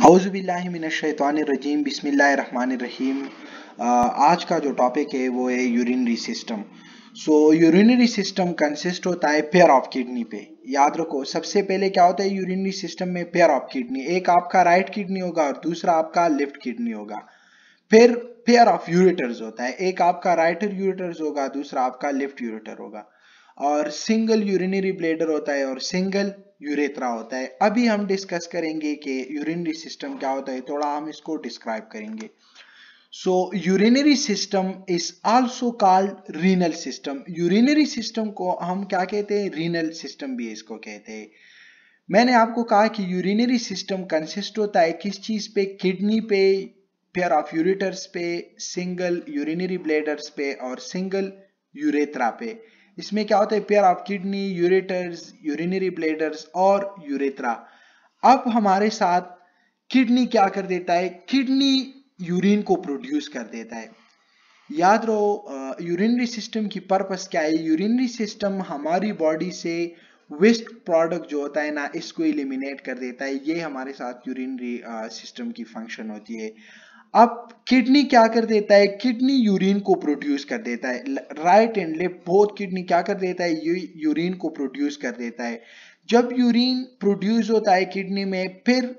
औज़ुबिल्लाहिमिनश्शैतानिर्रजीम बिस्मिल्लाहिर्रहमानिर्रहीम। आज का जो टॉपिक है वो है urinary system. Urinary system consist होता है पेयर ऑफ किडनी पे। याद रखो, सबसे पहले क्या होता है यूरिनरी सिस्टम में? Pair of kidney. एक आपका राइट किडनी होगा और दूसरा आपका लेफ्ट किडनी होगा। फिर पेयर ऑफ यूरेटर्स होता है, एक आपका राइट यूरेटर्स होगा, दूसरा आपका लेफ्ट यूरेटर होगा। और सिंगल यूरिनरी ब्लैडर होता है और सिंगल यूरेथ्रा होता है। अभी हम डिस्कस करेंगे कि यूरिनरी सिस्टम क्या होता है, थोड़ा हम इसको डिस्क्राइब करेंगे। Urinary system is also called renal system. Urinary system को हम क्या कहते हैं? रीनल सिस्टम भी इसको कहते हैं। मैंने आपको कहा कि यूरिनरी सिस्टम कंसिस्ट होता है किस चीज पे? किडनी पे, पेयर ऑफ यूरेटर्स पे, सिंगल यूरिनरी ब्लैडर्स पे और सिंगल यूरेथ्रा पे। इसमें क्या होता है? Pair of kidney, ureters, urinary bladders और यूरेथ्रा। अब हमारे साथ किडनी क्या कर देता है? किडनी यूरिन को प्रोड्यूस कर देता है। याद रहो, यूरिनरी सिस्टम की पर्पस क्या है? यूरिनरी सिस्टम हमारी बॉडी से वेस्ट प्रोडक्ट जो होता है ना, इसको एलिमिनेट कर देता है। ये हमारे साथ यूरिनरी सिस्टम की फंक्शन होती है। अब किडनी क्या कर देता है? किडनी यूरिन को प्रोड्यूस कर देता है। Right and left both kidney क्या कर देता है? यूरिन को प्रोड्यूस कर देता है। जब यूरिन प्रोड्यूस होता है किडनी में, फिर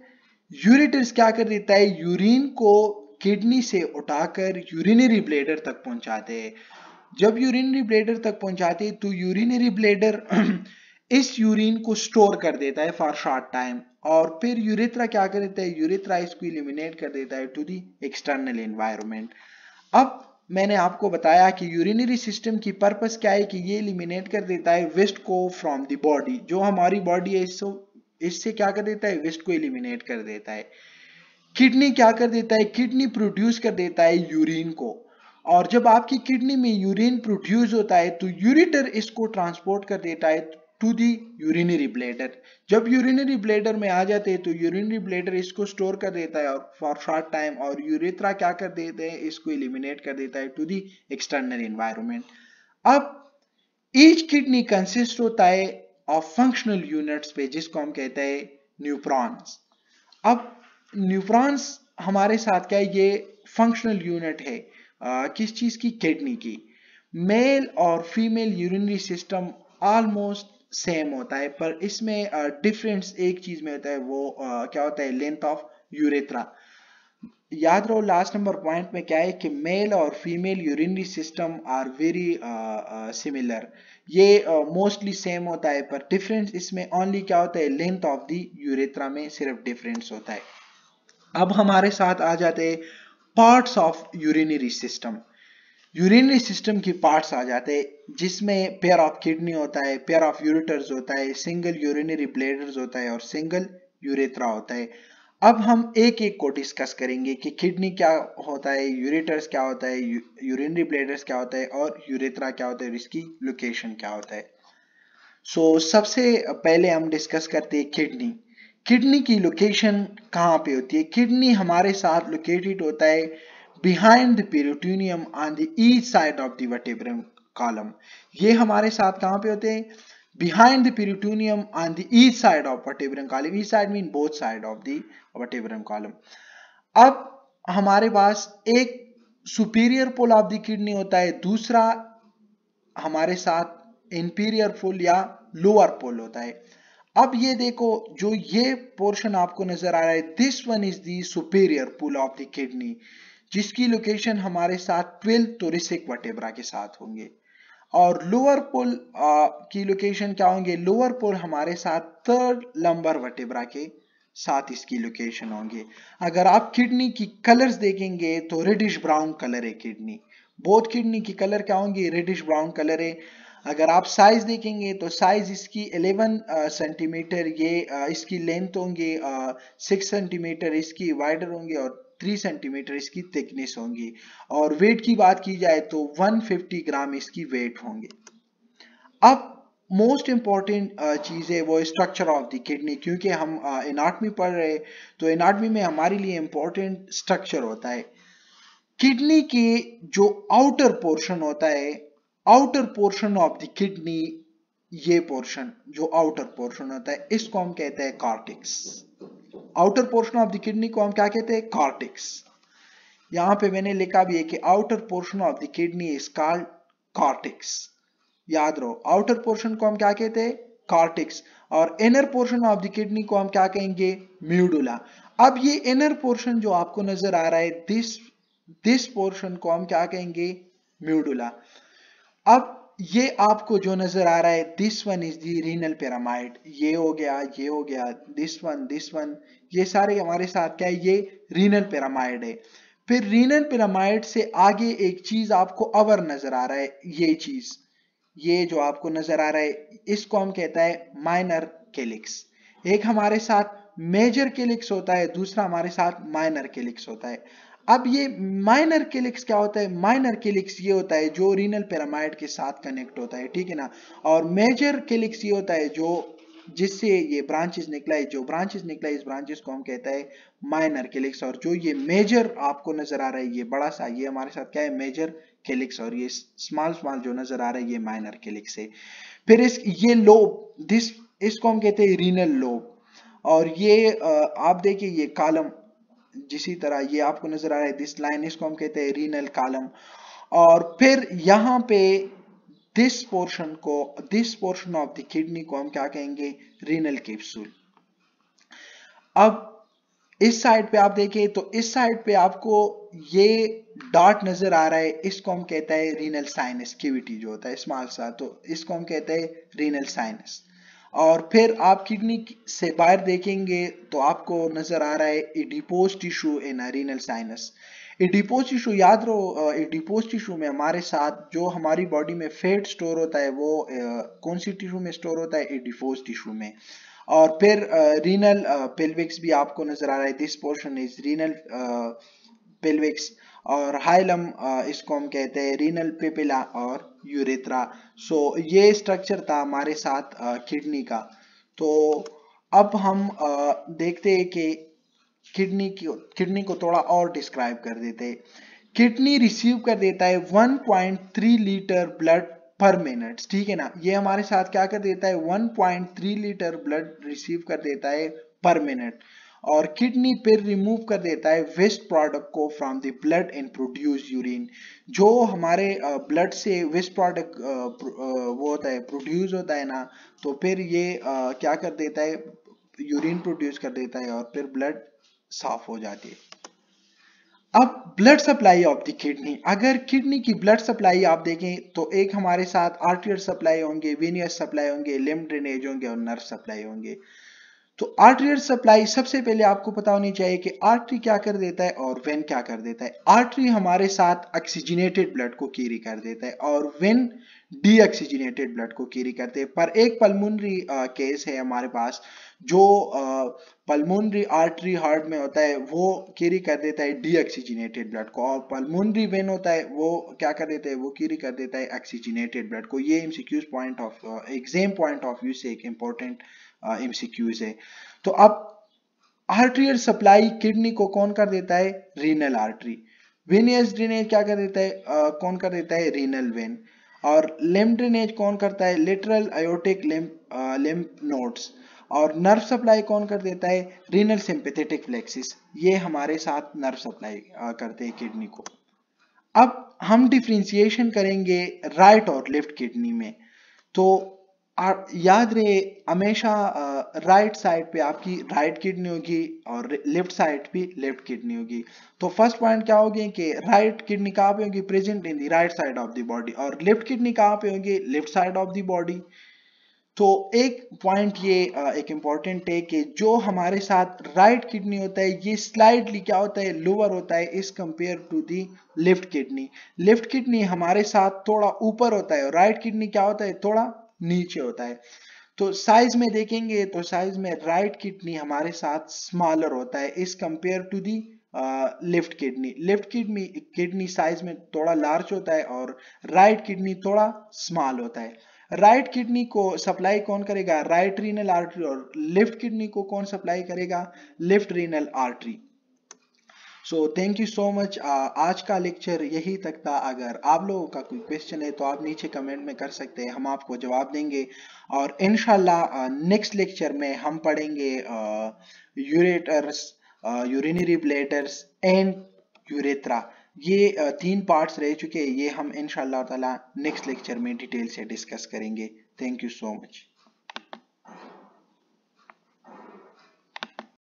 यूरेटर्स क्या कर देता है? यूरिन को किडनी से उठाकर यूरिनरी ब्लैडर तक पहुंचाते हैं। जब यूरिनरी ब्लैडर तक पहुंचाते हैं तो यूरिनरी ब्लैडर इस यूरिन को स्टोर कर देता है फॉर शॉर्ट टाइम, और फिर यूरेथ्रा क्या कर देता है? यूरेथ्रा इसको एलिमिनेट कर देता है टू द एक्सटर्नल एनवायरनमेंट। अब मैंने आपको बताया कि यूरिनरी सिस्टम की पर्पस क्या है कि ये एलिमिनेट कर देता है वेस्ट को फ्रॉम द बॉडी। जो हमारी बॉडी है इससे क्या कर देता है? वेस्ट को एलिमिनेट कर देता है। किडनी क्या कर देता है? किडनी प्रोड्यूस कर देता है यूरिन को, और जब आपकी किडनी में यूरिन प्रोड्यूस होता है तो यूरेटर इसको ट्रांसपोर्ट कर देता है टू दी यूरिनरी ब्लैडर। जब यूरिनरी ब्लैडर में आ जाते हैं तो यूरिनरी ब्लैडर इसको स्टोर कर देता है और फॉर शॉर्ट टाइम, और यूरेथ्रा क्या कर देते हैं? इसको एलिमिनेट कर देता है टू दी एक्सटर्नल एनवायरनमेंट। अब ईच किडनी कंसिस्ट होता है ऑफ फंक्शनल यूनिट्स पे, जिसको हम कहते हैं न्यूफ्रॉन्स। अब न्यूफ्रॉन्स हमारे साथ क्या है? ये फंक्शनल यूनिट है किस चीज की? किडनी की। मेल और female urinary system almost same होता है, पर इसमें डिफरेंस एक चीज में होता है, वो क्या होता है? Length of urethra. याद रहो, लास्ट नंबर पॉइंट में क्या है कि मेल और female urinary system are very similar. ये मोस्टली सेम होता है, पर डिफरेंस इसमें ओनली क्या होता है? लेंथ ऑफ द यूरेथ्रा में सिर्फ डिफरेंस होता है। अब हमारे साथ आ जाते हैं parts of urinary system. Urinary system की पार्ट्स आ जाते हैं जिसमें पेयर ऑफ किडनी होता है, पेयर ऑफ यूरेटर्स होता है, सिंगल यूरिनरी ब्लैडर्स होता है और सिंगल यूरेथ्रा होता है। अब हम एक एक को डिस्कस करेंगे कि किडनी क्या होता है, यूरेटर्स क्या होता है, यूरिनरी ब्लैडर्स क्या होता है और यूरेथ्रा क्या होता है और इसकी लोकेशन क्या होता है। सबसे पहले हम डिस्कस करते हैं किडनी। किडनी की लोकेशन कहाँ पे होती है? किडनी हमारे साथ लोकेटेड होता है behind the peritoneum on the each side of the vertebral column. ये हमारे साथ कहाँ पे होते हैं? Behind the peritoneum on the each side of vertebral column. Each side mean both side of the vertebral column. अब हमारे पास एक superior pole of the kidney होता है, दूसरा हमारे साथ इंफीरियर पोल या लोअर पोल होता है। अब ये देखो, जो ये पोर्शन आपको नजर आ रहा है, this one is the superior pole of the kidney, जिसकी लोकेशन हमारे साथ 12 थोरेसिक वर्टेब्रा के साथ होंगे। और लोअर पोल की लोकेशन क्या होंगे? लोअर पोल हमारे साथ 3rd लंबर वर्टेब्रा के साथ इसकी लोकेशन होंगे। अगर आप किडनी की कलर्स देखेंगे तो रेडिश ब्राउन कलर है किडनी। बोथ किडनी की कलर क्या होंगे? रेडिश ब्राउन कलर है। अगर आप साइज देखेंगे तो साइज इसकी 11 सेंटीमीटर, ये इसकी लेंथ होंगे 6 सेंटीमीटर, इसकी वाइडर होंगे और 3 सेंटीमीटर इसकी थिकनेस होंगी। और वेट की बात की जाए तो 150 ग्राम इसकी वेट होंगे। अब मोस्ट इंपॉर्टेंट चीज है वो स्ट्रक्चर ऑफ द किडनी, क्योंकि हम एनाटॉमी पढ़ रहे तो एनाटॉमी में हमारे लिए इंपॉर्टेंट स्ट्रक्चर होता है। किडनी के जो आउटर पोर्शन होता है, outer portion of the kidney, ये पोर्शन जो आउटर पोर्शन होता है इसको हम कहते हैं cortex. Outer portion of the kidney को हम क्या कहते हैं? कॉर्टेक्स। यहां पे मैंने लिखा भी है कि outer portion of the kidney is called cortex. याद रहो, आउटर पोर्शन को हम क्या कहते हैं? कॉर्टेक्स। और inner portion of the kidney को हम क्या कहेंगे? म्यूडुला। अब ये इनर पोर्शन जो आपको नजर आ रहा है, दिस पोर्शन को हम क्या कहेंगे? म्यूडुला। अब ये आपको जो नजर आ रहा है, this one is the renal pyramid. ये हो गया, ये हो गया, दिस वन, ये सारे हमारे साथ क्या है? ये रीनल पिरामिड है। फिर रीनल पिरामिड से आगे एक चीज आपको और नजर आ रहा है, ये चीज, ये जो आपको नजर आ रहा है, इसको हम कहता है माइनर कैलिक्स। एक हमारे साथ मेजर कैलिक्स होता है, दूसरा हमारे साथ माइनर कैलिक्स होता है। अब ये माइनर कैलिक्स क्या होता है? माइनर कैलिक्स ये होता है जो रीनल पिरामिड के साथ कनेक्ट होता है, ठीक है ना। और मेजर कैलिक्स ये होता है जो जिससे ये ब्रांचेस निकला है, जो ब्रांचेस निकला है, इस ब्रांचेस को हम कहता है माइनर कैलिक्स। और जो ये मेजर आपको नजर आ रहा है, ये बड़ा सा, ये हमारे साथ क्या है? Major calyx. और ये स्मॉल स्मॉल जो नजर आ रहा है, ये माइनर कैलिक्स है। फिर ये लोब, इसको हम कहते हैं रीनल लोब। और ये आप देखिए, ये कॉलम जिसी तरह ये आपको नजर आ रहा है, दिस लाइन, इसको हम कहते हैं रीनल कॉलम। और फिर यहां पे this portion of the kidney को हम क्या कहेंगे? Renal capsule. अब इस साइड पे आप देखें तो इस साइड पे आपको ये डॉट नजर आ रहा है, इसको हम कहता है रीनल साइनस। कैविटी जो होता है स्मॉल सा, तो इसको हम कहते हैं रीनल साइनस। और फिर आप किडनी से बाहर देखेंगे तो आपको नजर आ रहा है adipose tissue in renal sinus. Adipose tissue, याद रहो, एडिपोज टिश्यू में हमारे साथ जो हमारी बॉडी में फैट स्टोर होता है, वो कौन सी टिश्यू में स्टोर होता है? एडिपोज टिश्यू में। और फिर रीनल पेल्विक्स भी आपको नजर आ रहा है, दिस पोर्शन इज रीनल पेल्विक्स। और हाइलम, इसको हम कहते हैं रीनल पेपिला और यूरेथ्रा। सो ये स्ट्रक्चर था हमारे साथ किडनी का। तो अब हम देखते हैं कि किडनी को थोड़ा और डिस्क्राइब कर देते हैं। किडनी रिसीव कर देता है 1.3 लीटर ब्लड पर मिनट, ठीक है ना। ये हमारे साथ क्या कर देता है? 1.3 लीटर ब्लड रिसीव कर देता है पर मिनट। और किडनी फिर रिमूव कर देता है वेस्ट प्रोडक्ट को from the blood and produce urine. जो हमारे ब्लड से वेस्ट प्रोडक्ट वो होता है, प्रोड्यूस होता है ना, तो फिर ये क्या कर देता है? यूरिन प्रोड्यूस कर देता है और फिर ब्लड साफ हो जाती है। अब blood supply of the kidney, अगर किडनी की ब्लड सप्लाई आप देखें तो एक हमारे साथ आर्टियल सप्लाई होंगे, वेनियस सप्लाई होंगे, लिम्फ ड्रेनेज होंगे और नर्व सप्लाई होंगे। तो आर्टरियल सप्लाई, सबसे पहले आपको पता होनी चाहिए कि आर्टरी क्या कर देता है और वेन क्या कर देता है। आर्टरी हमारे साथ ऑक्सीजनेटेड ब्लड को कैरी कर देता है और वेन डीऑक्सीजनेटेड ब्लड को कैरी करते हैं। पर एक पल्मोनरी केस है हमारे पास, जो पल्मोनरी आर्टरी हार्ट में होता है, वो कैरी कर देता है डीऑक्सीजनेटेड ब्लड को। और पल्मोनरी वेन होता है, वो क्या कर देता है? वो कैरी कर देता है ऑक्सीजनेटेड ब्लड को। ये MCQs point of exam point of view से एक इंपॉर्टेंट एमसीक्यूज है। तो अब आर्टरियल सप्लाई किडनी को कौन कर देता है? Renal artery. वेनियस ड्रेनेज क्या कर देता है? कौन कर देता है? Renal vein. और लिम्फ ड्रेनेज कौन करता है? Lateral aortic lymph nodes. और नर्व सप्लाई कौन कर देता है? Renal sympathetic plexus. ये हमारे साथ नर्व सप्लाई करते हैं किडनी को। अब हम डिफरेंशिएशन करेंगे राइट और लेफ्ट किडनी में। तो याद रहे, हमेशा राइट साइड पे आपकी राइट किडनी होगी और लेफ्ट साइड पे लेफ्ट किडनी होगी। तो फर्स्ट पॉइंट क्या होगी कि राइट किडनी कहाँ पे होगी? Present in the right side of the body. और लेफ्ट किडनी कहाँ पे होगी? Left side of the body. तो एक पॉइंट ये एक इंपॉर्टेंट है कि जो हमारे साथ राइट किडनी होता है, ये स्लाइडली क्या होता है? लोअर होता है as compare to the left kidney. Left kidney हमारे साथ थोड़ा ऊपर होता है और राइट किडनी क्या होता है? थोड़ा नीचे होता है। तो साइज में देखेंगे तो साइज में राइट किडनी हमारे साथ स्मॉलर होता है as compare to the left kidney. Left kidney size में थोड़ा लार्ज होता है और राइट किडनी थोड़ा स्मॉल होता है। राइट किडनी को सप्लाई कौन करेगा? Right renal artery. और लेफ्ट किडनी को कौन सप्लाई करेगा? Left renal artery. So thank you so much. आज का लेक्चर यही तक था। अगर आप लोगों का कोई क्वेश्चन है तो आप नीचे कमेंट में कर सकते हैं, हम आपको जवाब देंगे। और इंशाल्लाह नेक्स्ट लेक्चर में हम पढ़ेंगे ureters, urinary bladders and urethra. ये 3 पार्ट्स रह चुके हैं, ये हम इंशाल्लाह ताला नेक्स्ट लेक्चर में डिटेल से डिस्कस करेंगे। Thank you so much.